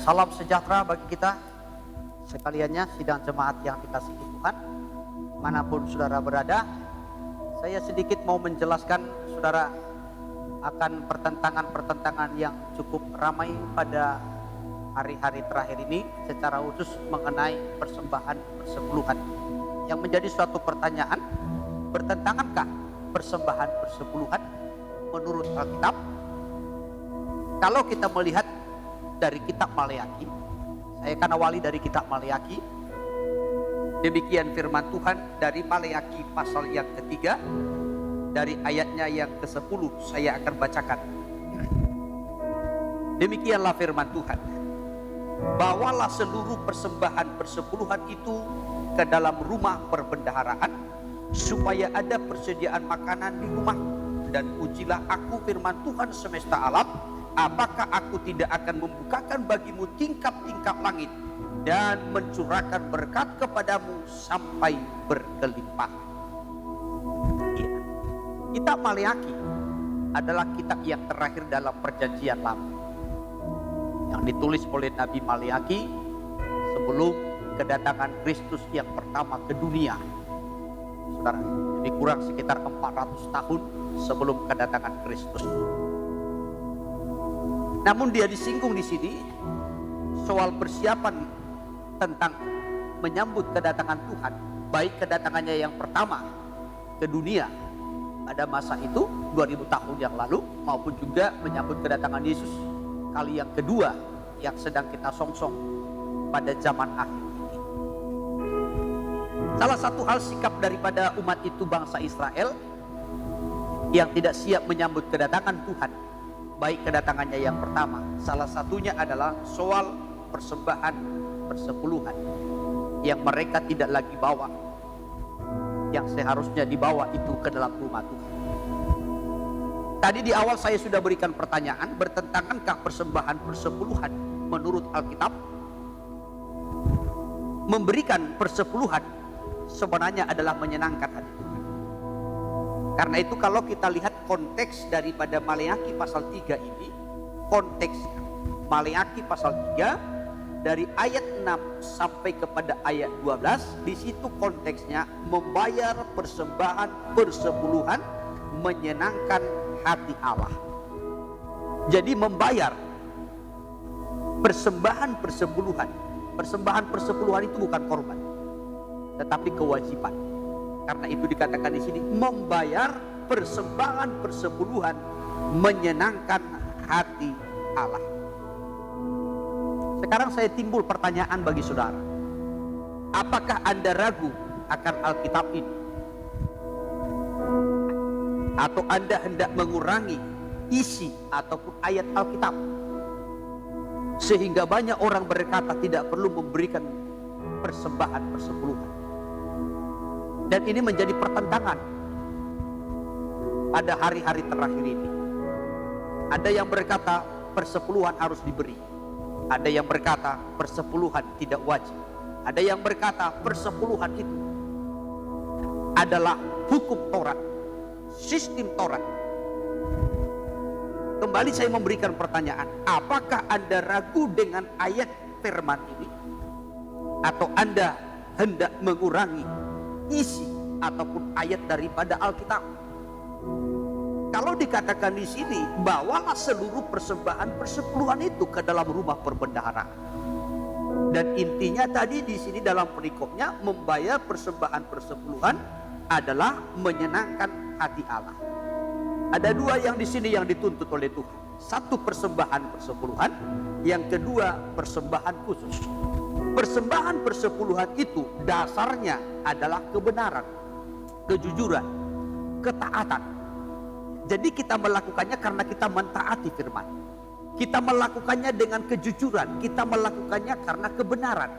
salam sejahtera bagi kita sekaliannya, sidang jemaat yang dikasihi Tuhan, manapun saudara berada. Saya sedikit mau menjelaskan saudara akan pertentangan-pertentangan yang cukup ramai pada hari-hari terakhir ini, secara khusus mengenai persembahan persepuluhan. Yang menjadi suatu pertanyaan, bertentangankah persembahan persepuluhan menurut Alkitab? Kalau kita melihat dari kitab Maleakhi, saya akan awali dari kitab Maleakhi. Demikian firman Tuhan dari Maleakhi pasal yang ketiga, dari ayatnya yang ke-10 saya akan bacakan. Demikianlah firman Tuhan. Bawalah seluruh persembahan persepuluhan itu ke dalam rumah perbendaharaan, supaya ada persediaan makanan di rumah. Dan ujilah aku firman Tuhan semesta alam, apakah aku tidak akan membukakan bagimu tingkap-tingkap langit dan mencurahkan berkat kepadamu sampai berkelimpahan. Ya. Kitab Maleakhi adalah kitab yang terakhir dalam perjanjian lama, yang ditulis oleh Nabi Maleakhi sebelum kedatangan Kristus yang pertama ke dunia. Saudara, jadi kurang sekitar 400 tahun sebelum kedatangan Kristus. Namun dia disinggung di sini soal persiapan tentang menyambut kedatangan Tuhan, baik kedatangannya yang pertama ke dunia pada masa itu 2000 tahun yang lalu, maupun juga menyambut kedatangan Yesus kali yang kedua yang sedang kita songsong pada zaman akhir ini. Salah satu hal sikap daripada umat itu, bangsa Israel, yang tidak siap menyambut kedatangan Tuhan, baik kedatangannya yang pertama, salah satunya adalah soal persembahan persepuluhan yang mereka tidak lagi bawa, yang seharusnya dibawa itu ke dalam rumah Tuhan. Tadi di awal saya sudah berikan pertanyaan, bertentangankah persembahan persepuluhan menurut Alkitab? Memberikan persepuluhan sebenarnya adalah menyenangkan hati Tuhan. Karena itu kalau kita lihat konteks daripada Maleakhi pasal 3 ini, konteks Maleakhi pasal 3 dari ayat 6 sampai kepada ayat 12, di situ konteksnya membayar persembahan persepuluhan menyenangkan hati Allah. Jadi membayar persembahan persepuluhan. Persembahan persepuluhan itu bukan korban, tetapi kewajiban. Karena itu dikatakan di sini membayar persembahan persepuluhan menyenangkan hati Allah. Sekarang saya timbul pertanyaan bagi saudara. Apakah Anda ragu akan Alkitab ini? Atau Anda hendak mengurangi isi ataupun ayat Alkitab, sehingga banyak orang berkata tidak perlu memberikan persembahan persepuluhan? Dan ini menjadi pertentangan pada hari-hari terakhir ini. Ada yang berkata persepuluhan harus diberi, ada yang berkata persepuluhan tidak wajib, ada yang berkata persepuluhan itu adalah hukum Taurat, sistem Taurat. Kembali saya memberikan pertanyaan, apakah Anda ragu dengan ayat firman ini? Atau Anda hendak mengurangi isi ataupun ayat daripada Alkitab? Kalau dikatakan di sini, bawalah seluruh persembahan persepuluhan itu ke dalam rumah perbendaharaan. Dan intinya tadi di sini dalam perikopnya, membayar persembahan persepuluhan adalah menyenangkan hati Allah. Ada dua yang di sini yang dituntut oleh Tuhan. Satu persembahan persepuluhan, yang kedua persembahan khusus. Persembahan persepuluhan itu dasarnya adalah kebenaran, kejujuran, ketaatan. Jadi kita melakukannya karena kita mentaati firman. Kita melakukannya dengan kejujuran, kita melakukannya karena kebenaran.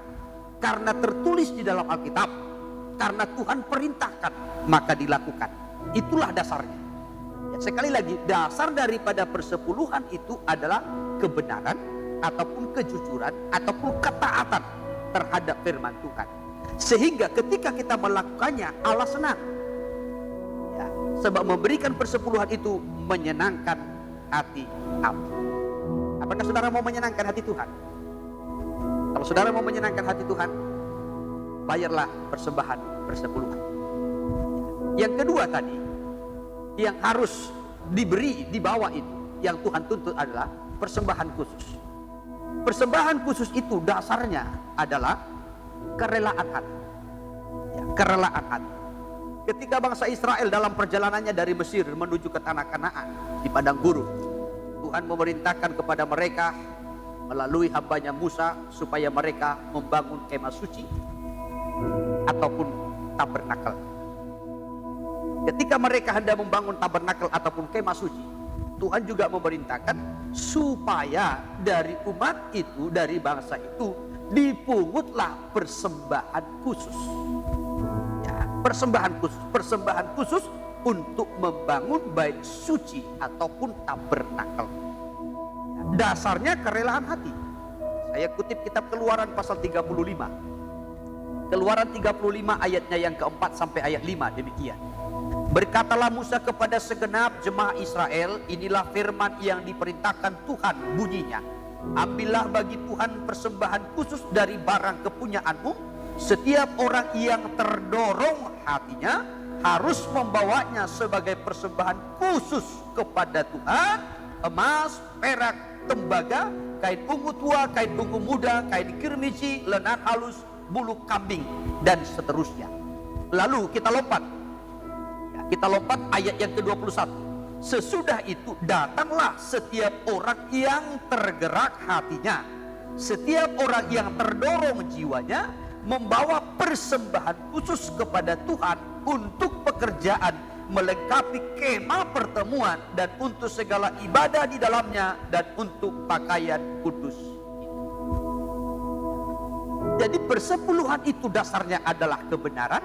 Karena tertulis di dalam Alkitab, karena Tuhan perintahkan, maka dilakukan. Itulah dasarnya. Ya, sekali lagi, dasar daripada persepuluhan itu adalah kebenaran, ataupun kejujuran, ataupun ketaatan terhadap firman Tuhan. Sehingga ketika kita melakukannya, Allah senang. Ya, sebab memberikan persepuluhan itu menyenangkan hati Allah. Apakah saudara mau menyenangkan hati Tuhan? Kalau saudara mau menyenangkan hati Tuhan, bayarlah persembahan persepuluhan. Yang kedua tadi, yang harus diberi di bawah itu, yang Tuhan tuntut adalah persembahan khusus. Persembahan khusus itu dasarnya adalah kerelaan hati. Ya, kerelaan hati. Ketika bangsa Israel dalam perjalanannya dari Mesir menuju ke tanah Kanaan di padang gurun, Tuhan memerintahkan kepada mereka melalui hambanya Musa supaya mereka membangun kemah suci ataupun tabernakel. Ketika mereka hendak membangun tabernakel ataupun kemah suci, Tuhan juga memerintahkan supaya dari umat itu, dari bangsa itu, dipungutlah persembahan khusus. Ya, persembahan khusus untuk membangun bait suci ataupun tabernakel. Dasarnya kerelaan hati. Saya kutip kitab Keluaran pasal 35. Keluaran 35 ayatnya yang keempat sampai ayat 5 demikian. Berkatalah Musa kepada segenap jemaah Israel, inilah firman yang diperintahkan Tuhan bunyinya. Ambillah bagi Tuhan persembahan khusus dari barang kepunyaanmu. Setiap orang yang terdorong hatinya harus membawanya sebagai persembahan khusus kepada Tuhan. Emas, perak, tembaga, kain ungu tua, kain ungu muda, kain kirmizi, lenan halus, bulu kambing, dan seterusnya. Lalu kita lompat. Kita lompat ayat yang ke-21. Sesudah itu datanglah setiap orang yang tergerak hatinya, setiap orang yang terdorong jiwanya, membawa persembahan khusus kepada Tuhan untuk pekerjaan melengkapi kemah pertemuan dan untuk segala ibadah di dalamnya dan untuk pakaian kudus. Jadi persepuluhan itu dasarnya adalah kebenaran,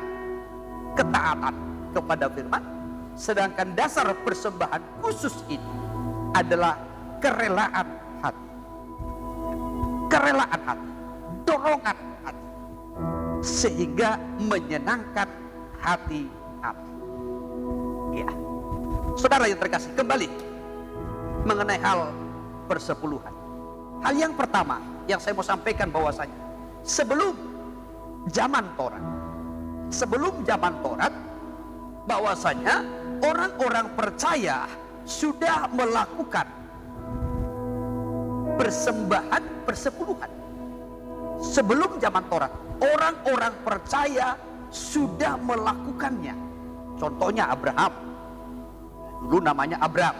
ketaatan kepada firman, sedangkan dasar persembahan khusus itu adalah kerelaan hati. Kerelaan hati, dorongan hati, sehingga menyenangkan hati Allah. Ya, saudara yang terkasih, kembali mengenai hal persepuluhan. Hal yang pertama yang saya mau sampaikan bahwasanya sebelum zaman Taurat, bahwasanya orang-orang percaya sudah melakukan persembahan persepuluhan. Sebelum zaman Taurat, orang-orang percaya sudah melakukannya. Contohnya Abraham. Dulu namanya Abraham.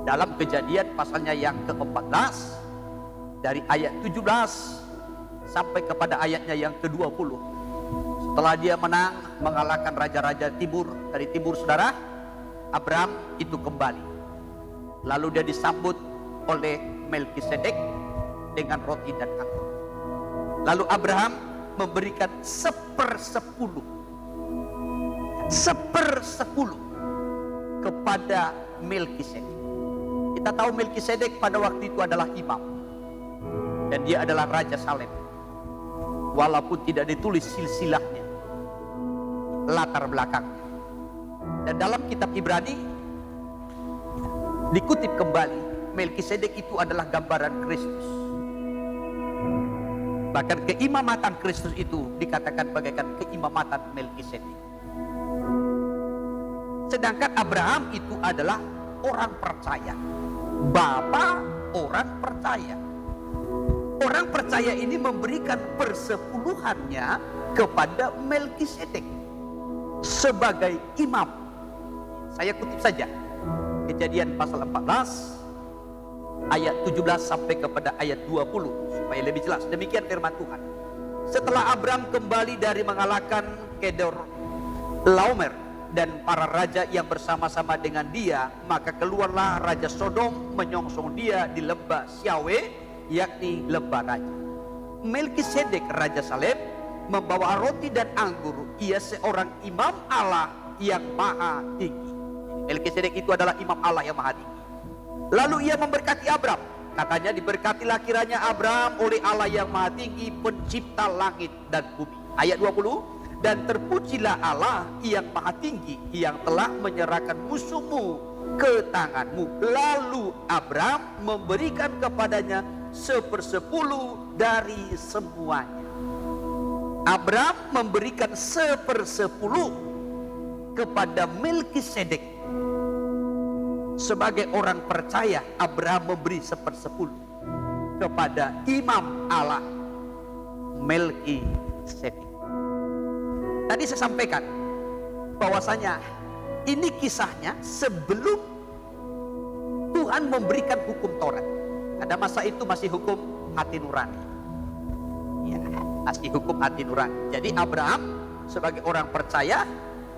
Dalam Kejadian pasalnya yang ke-14 dari ayat 17 sampai kepada ayatnya yang ke-20. Setelah dia menang mengalahkan raja-raja timur dari timur, saudara, Abraham itu kembali. Lalu dia disambut oleh Melkisedek dengan roti dan anggur. Lalu Abraham memberikan 1/10 kepada Melkisedek. Kita tahu Melkisedek pada waktu itu adalah imam dan dia adalah Raja Salem, walaupun tidak ditulis silsilahnya, latar belakangnya. Dan dalam kitab Ibrani dikutip kembali, Melkisedek itu adalah gambaran Kristus. Bahkan keimamatan Kristus itu dikatakan bagaikan keimamatan Melkisedek. Sedangkan Abraham itu adalah orang percaya, bapa orang percaya. Orang percaya ini memberikan persepuluhannya kepada Melkisedek sebagai imam. Saya kutip saja Kejadian pasal 14 ayat 17 sampai kepada ayat 20 supaya lebih jelas. Demikian firman Tuhan. Setelah Abraham kembali dari mengalahkan Kedor Laomer dan para raja yang bersama-sama dengan dia, maka keluarlah Raja Sodom menyongsong dia di lembah Syawe, yakni lembah raja. Melkisedek Raja Salem membawa roti dan anggur. Ia seorang imam Allah yang maha tinggi. Melkisedek itu adalah imam Allah yang maha tinggi. Lalu ia memberkati Abraham. Katanya, diberkatilah kiranya Abraham oleh Allah yang maha tinggi, pencipta langit dan bumi. Ayat 20, dan terpujilah Allah yang maha tinggi yang telah menyerahkan musuhmu ke tanganmu. Lalu Abraham memberikan kepadanya 1/10 dari semuanya. Abraham memberikan 1/10 kepada Melkisedek. Sebagai orang percaya, Abraham memberi 1/10 kepada imam Allah Melkisedek. Tadi saya sampaikan bahwasanya ini kisahnya sebelum Tuhan memberikan hukum Taurat. Pada masa itu masih hukum hati nurani. Ya, masih hukum hati nurani. Jadi Abraham sebagai orang percaya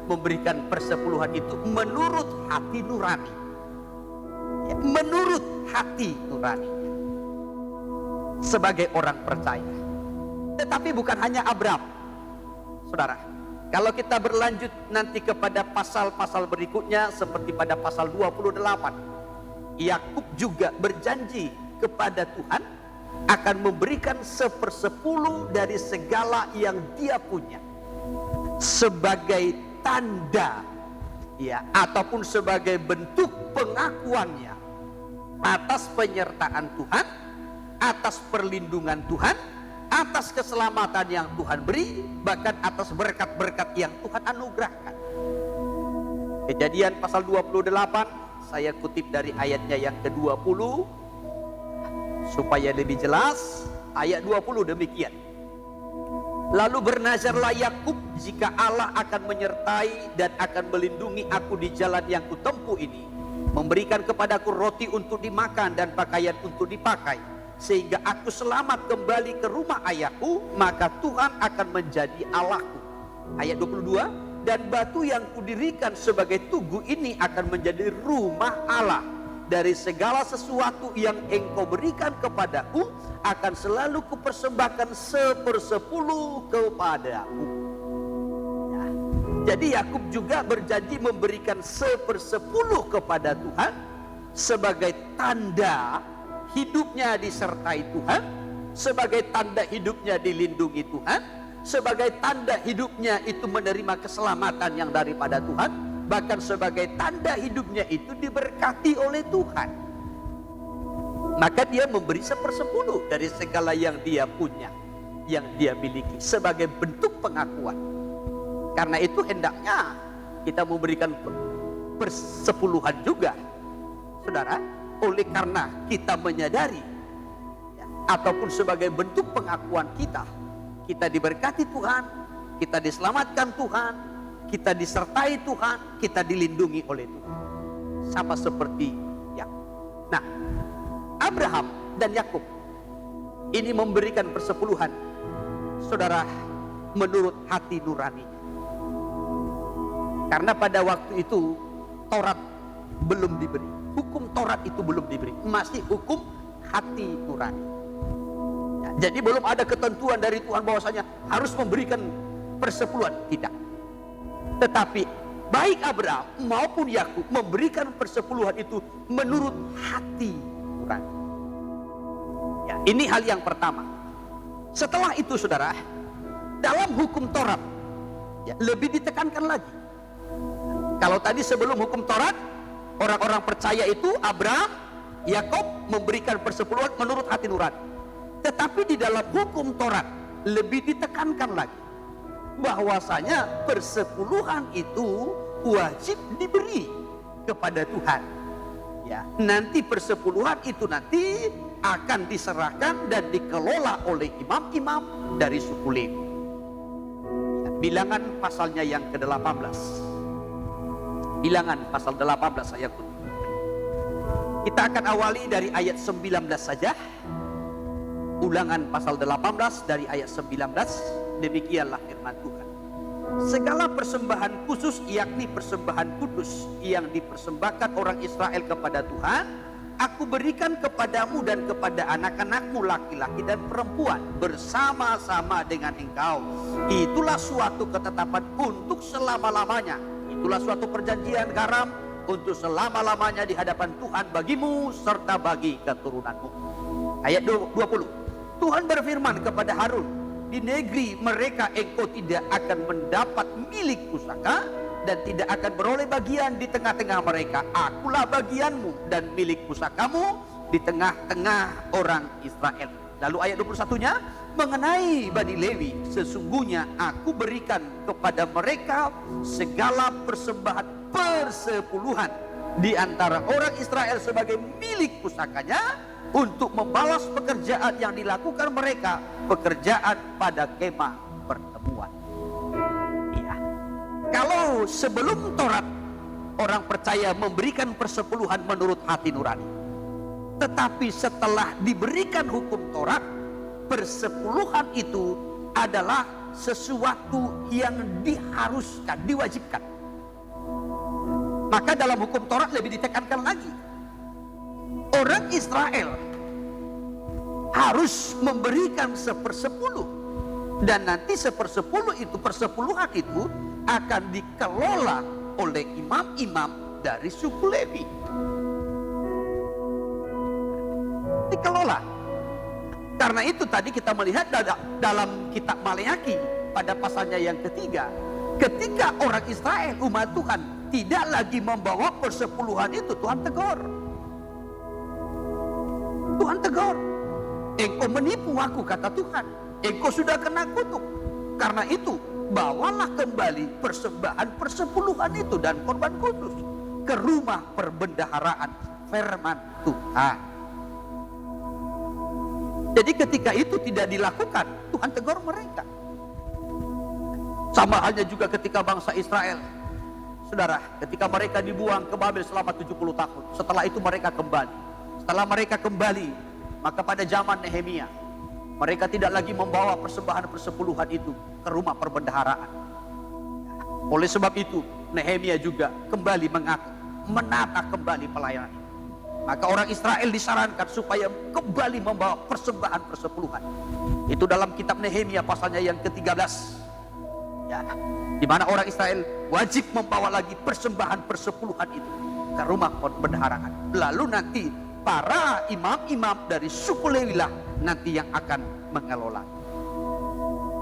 memberikan persepuluhan itu menurut hati nurani. Ya, menurut hati nurani. Sebagai orang percaya. Tetapi bukan hanya Abraham. Saudara, kalau kita berlanjut nanti kepada pasal-pasal berikutnya seperti pada pasal 28, Yakub juga berjanji kepada Tuhan akan memberikan 1/10 dari segala yang dia punya sebagai tanda, ya, ataupun sebagai bentuk pengakuannya atas penyertaan Tuhan, atas perlindungan Tuhan, atas keselamatan yang Tuhan beri, bahkan atas berkat-berkat yang Tuhan anugerahkan. Kejadian pasal 28, saya kutip dari ayatnya yang ke-20 supaya lebih jelas. Ayat 20 demikian. Lalu bernazarlah Yakub, jika Allah akan menyertai dan akan melindungi aku di jalan yang kutempuh ini, memberikan kepadaku roti untuk dimakan dan pakaian untuk dipakai, sehingga aku selamat kembali ke rumah ayahku, maka Tuhan akan menjadi Allahku. Ayat 22, dan batu yang kudirikan sebagai tugu ini akan menjadi rumah Allah. Dari segala sesuatu yang engkau berikan kepadaku, akan selalu kupersembahkan 1/10 kepadamu. Ya. Jadi Yakub juga berjanji memberikan 1/10 kepada Tuhan sebagai tanda hidupnya disertai Tuhan, sebagai tanda hidupnya dilindungi Tuhan, sebagai tanda hidupnya itu menerima keselamatan yang daripada Tuhan, bahkan sebagai tanda hidupnya itu diberkati oleh Tuhan. Maka dia memberi 1/10 dari segala yang dia punya, yang dia miliki, sebagai bentuk pengakuan. Karena itu hendaknya kita memberikan persepuluhan juga, saudara, oleh karena kita menyadari, ya, ataupun sebagai bentuk pengakuan kita diberkati Tuhan, kita diselamatkan Tuhan, kita disertai Tuhan, kita dilindungi oleh Tuhan. Sama seperti Yakub. Nah, Abraham dan Yakub ini memberikan persepuluhan, saudara, menurut hati nurani. Karena pada waktu itu Taurat belum diberi, hukum Taurat itu belum diberi, masih hukum hati nurani. Ya, jadi belum ada ketentuan dari Tuhan bahwasanya harus memberikan persepuluhan, tidak. Tetapi baik Abraham maupun Yakub memberikan persepuluhan itu menurut hati nurani. Ya, ini hal yang pertama. Setelah itu, saudara, dalam hukum Taurat, ya, lebih ditekankan lagi. Kalau tadi sebelum hukum Taurat, orang-orang percaya itu Abraham, Yakub memberikan persepuluhan menurut hati nurani. Tetapi di dalam hukum Taurat lebih ditekankan lagi bahwasanya persepuluhan itu wajib diberi kepada Tuhan. Ya, nanti persepuluhan itu nanti akan diserahkan dan dikelola oleh imam-imam dari suku Lewi. Ya, Bilangan pasalnya yang ke-18. Bilangan pasal 18 ayat 1. Kita akan awali dari ayat 19 saja. Ulangan pasal 18 dari ayat 19. Demikianlah firman Tuhan. Segala persembahan khusus, yakni persembahan kudus yang dipersembahkan orang Israel kepada Tuhan, aku berikan kepadamu dan kepada anak-anakmu laki-laki dan perempuan bersama-sama dengan engkau. Itulah suatu ketetapan untuk selama-lamanya. Itulah suatu perjanjian garam untuk selama-lamanya di hadapan Tuhan bagimu serta bagi keturunanmu. Ayat 20. Tuhan berfirman kepada Harun, di negeri mereka engkau tidak akan mendapat milik pusaka dan tidak akan beroleh bagian di tengah-tengah mereka. Akulah bagianmu dan milik pusakamu di tengah-tengah orang Israel. Lalu ayat 21-nya mengenai Bani Lewi, sesungguhnya aku berikan kepada mereka segala persembahan persepuluhan di antara orang Israel sebagai milik pusakanya untuk membalas pekerjaan yang dilakukan mereka, pekerjaan pada kemah pertemuan. Iya. Kalau sebelum Taurat orang percaya memberikan persepuluhan menurut hati nurani, tetapi setelah diberikan hukum Taurat, persepuluhan itu adalah sesuatu yang diharuskan, diwajibkan. Maka dalam hukum Taurat lebih ditekankan lagi, orang Israel harus memberikan 1/10, dan nanti 1/10 itu, persepuluhan itu akan dikelola oleh imam-imam dari suku Lewi. Dikelola. Karena itu tadi kita melihat dalam kitab Maleakhi pada pasalnya yang ketiga, ketika orang Israel, umat Tuhan, tidak lagi membawa persepuluhan itu, Tuhan tegur. Tuhan tegur. Engkau menipu aku, kata Tuhan. Engkau sudah kena kutuk. Karena itu, bawalah kembali persembahan persepuluhan itu dan korban kudus ke rumah perbendaharaan firman Tuhan. Jadi ketika itu tidak dilakukan, Tuhan tegur mereka. Sama halnya juga ketika bangsa Israel, saudara, ketika mereka dibuang ke Babel selama 70 tahun. Setelah itu mereka kembali. Setelah mereka kembali, maka pada zaman Nehemia, mereka tidak lagi membawa persembahan persepuluhan itu ke rumah perbendaharaan. Oleh sebab itu, Nehemia juga kembali menata kembali pelayanan. Maka orang Israel disarankan supaya kembali membawa persembahan persepuluhan. Itu dalam kitab Nehemia pasalnya yang ke-13. Ya, di mana orang Israel wajib membawa lagi persembahan persepuluhan itu ke rumah perbendaharaan. Lalu nanti para imam-imam dari suku Lewi lah nanti yang akan mengelola.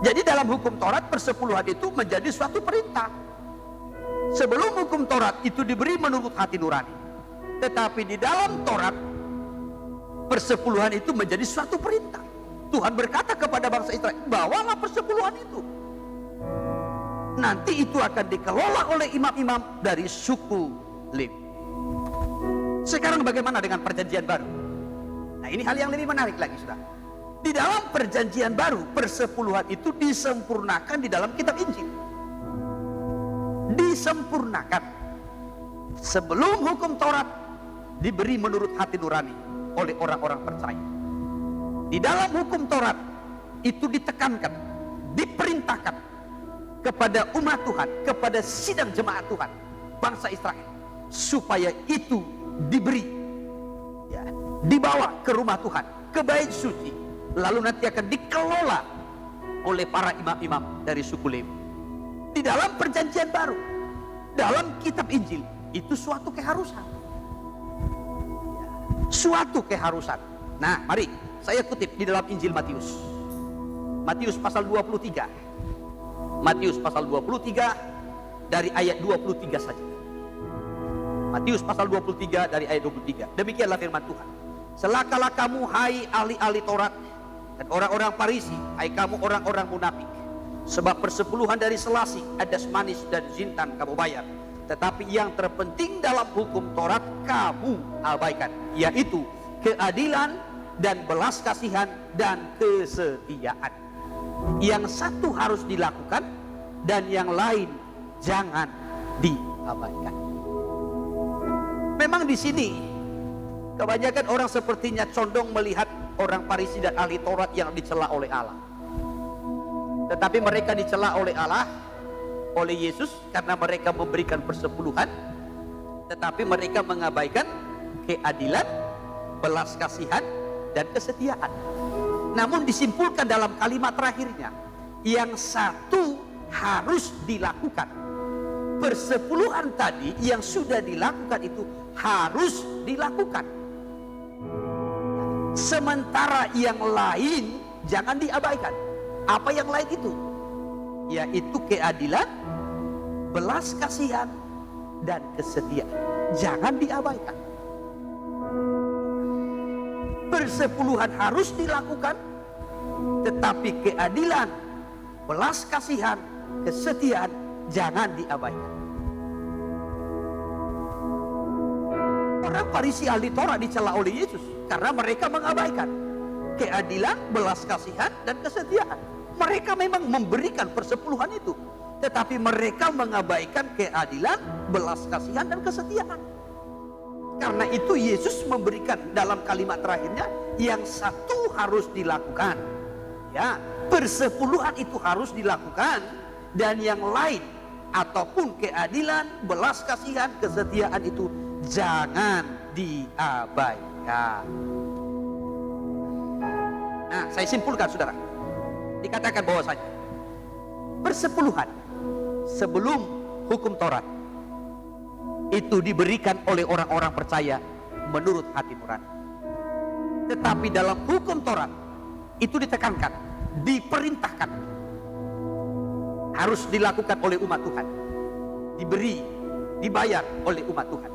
Jadi dalam hukum Taurat, persepuluhan itu menjadi suatu perintah. Sebelum hukum Taurat itu diberi menurut hati nurani, tetapi di dalam Taurat persepuluhan itu menjadi suatu perintah. Tuhan berkata kepada bangsa Israel, bawalah persepuluhan itu. Nanti itu akan dikelola oleh imam-imam dari suku Lewi. Sekarang bagaimana dengan perjanjian baru? Nah, ini hal yang lebih menarik lagi, saudara. Di dalam perjanjian baru, persepuluhan itu disempurnakan di dalam kitab Injil. Disempurnakan. Sebelum hukum Taurat diberi menurut hati nurani oleh orang-orang percaya. Di dalam hukum Taurat itu ditekankan, diperintahkan kepada umat Tuhan, kepada sidang jemaat Tuhan, bangsa Israel, supaya itu diberi, ya, dibawa ke rumah Tuhan, ke bait suci, lalu nanti akan dikelola oleh para imam-imam dari suku Lewi. Di dalam perjanjian baru, dalam kitab Injil, itu suatu keharusan, suatu keharusan. Nah, mari saya kutip di dalam Injil Matius, Matius pasal 23. Matius pasal 23 dari ayat 23 saja. Matius pasal 23 dari ayat 23. Demikianlah firman Tuhan. Celakalah kamu, hai ahli-ahli Taurat dan orang-orang Farisi, hai kamu orang-orang munafik, sebab persepuluhan dari selasih, adas manis dan jintan kamu bayar, tetapi yang terpenting dalam hukum Taurat kamu abaikan, yaitu keadilan dan belas kasihan dan kesetiaan. Yang satu harus dilakukan dan yang lain jangan diabaikan. Memang di sini kebanyakan orang sepertinya condong melihat orang Farisi dan ahli Taurat yang dicela oleh Allah. Tetapi mereka dicela oleh Allah, oleh Yesus, karena mereka memberikan persepuluhan, tetapi mereka mengabaikan keadilan, belas kasihan dan kesetiaan. Namun disimpulkan dalam kalimat terakhirnya, yang satu harus dilakukan. Persepuluhan tadi yang sudah dilakukan itu harus dilakukan. Sementara yang lain jangan diabaikan. Apa yang lain itu? Yaitu keadilan, belas kasihan dan kesetiaan. Jangan diabaikan. persepuluhan harus dilakukan, tetapi keadilan, belas kasihan, kesetiaan jangan diabaikan. Orang Farisi ahli Taurat dicela oleh Yesus karena mereka mengabaikan keadilan, belas kasihan, dan kesetiaan. Mereka memang memberikan persepuluhan itu, tetapi mereka mengabaikan keadilan, belas kasihan, dan kesetiaan. Karena itu Yesus memberikan dalam kalimat terakhirnya, yang satu harus dilakukan. Ya, persepuluhan itu harus dilakukan, dan yang lain ataupun keadilan, belas kasihan, kesetiaan itu jangan diabaikan. Nah, saya simpulkan saudara, dikatakan bahwasanya persepuluhan sebelum hukum Taurat itu diberikan oleh orang-orang percaya menurut hati nurani. Tetapi dalam hukum Taurat itu ditekankan, diperintahkan, harus dilakukan oleh umat Tuhan, diberi, dibayar oleh umat Tuhan,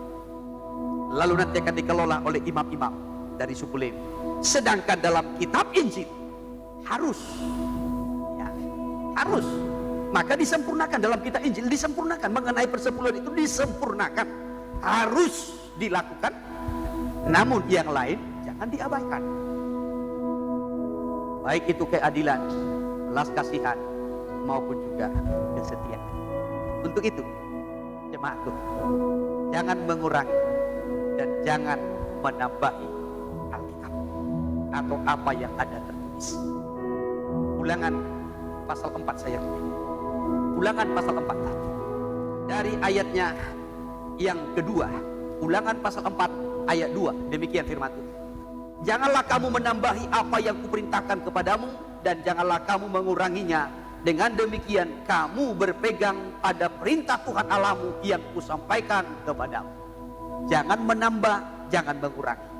lalu nanti akan dikelola oleh imam-imam dari suku Lewi. Sedangkan dalam kitab Injil harus, ya, harus, maka disempurnakan dalam kitab Injil, disempurnakan mengenai persepuluhan itu, disempurnakan, harus dilakukan, namun yang lain jangan diabaikan, baik itu keadilan, belas kasihan, maupun juga kesetiaan. Untuk itu jemaat Tuhan, jangan mengurangi dan jangan menambahi Alkitab atau apa yang ada tertulis. Ulangan pasal 4 saya pilih. Ulangan pasal 4 tadi, dari ayatnya yang kedua, Ulangan pasal 4 ayat 2, demikian firman Tuhan. Janganlah kamu menambahi apa yang kuperintahkan kepadamu, dan janganlah kamu menguranginya. Dengan demikian kamu berpegang pada perintah Tuhan Allahmu yang kusampaikan kepadamu. Jangan menambah, jangan mengurangi.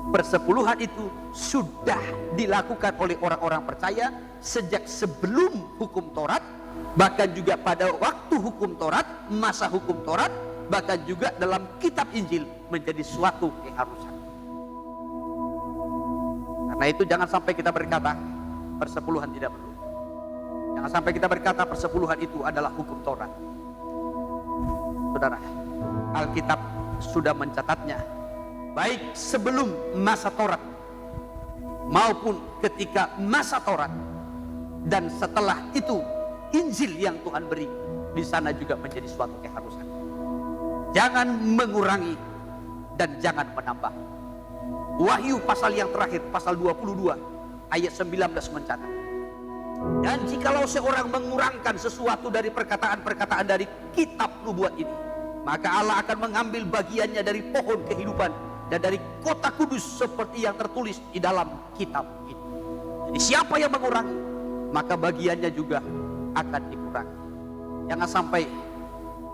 Persepuluhan itu sudah dilakukan oleh orang-orang percaya sejak sebelum hukum Taurat, bahkan juga pada waktu hukum Taurat, masa hukum Taurat, bahkan juga dalam kitab Injil menjadi suatu keharusan. Karena itu jangan sampai kita berkata persepuluhan tidak perlu. Jangan sampai kita berkata persepuluhan itu adalah hukum Taurat. Saudara, Alkitab sudah mencatatnya, baik sebelum masa Taurat maupun ketika masa Taurat, dan setelah itu Injil yang Tuhan beri di sana juga menjadi suatu keharusan. Jangan mengurangi dan jangan menambah. Wahyu pasal yang terakhir, pasal 22 ayat 19 mencatat, dan jikalau seorang mengurangkan sesuatu dari perkataan-perkataan dari kitab nubuat ini, maka Allah akan mengambil bagiannya dari pohon kehidupan dan dari kota kudus seperti yang tertulis di dalam kitab ini. Jadi siapa yang mengurangi, maka bagiannya juga akan dikurangi. Jangan sampai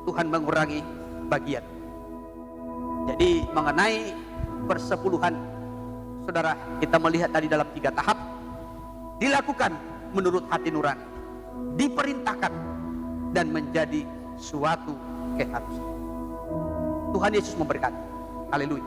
Tuhan mengurangi bagian. Jadi mengenai persepuluhan, saudara, kita melihat tadi dalam 3 tahap, dilakukan menurut hati nurani, diperintahkan, dan menjadi suatu keharusan. Tuhan Yesus memberkati. Haleluya.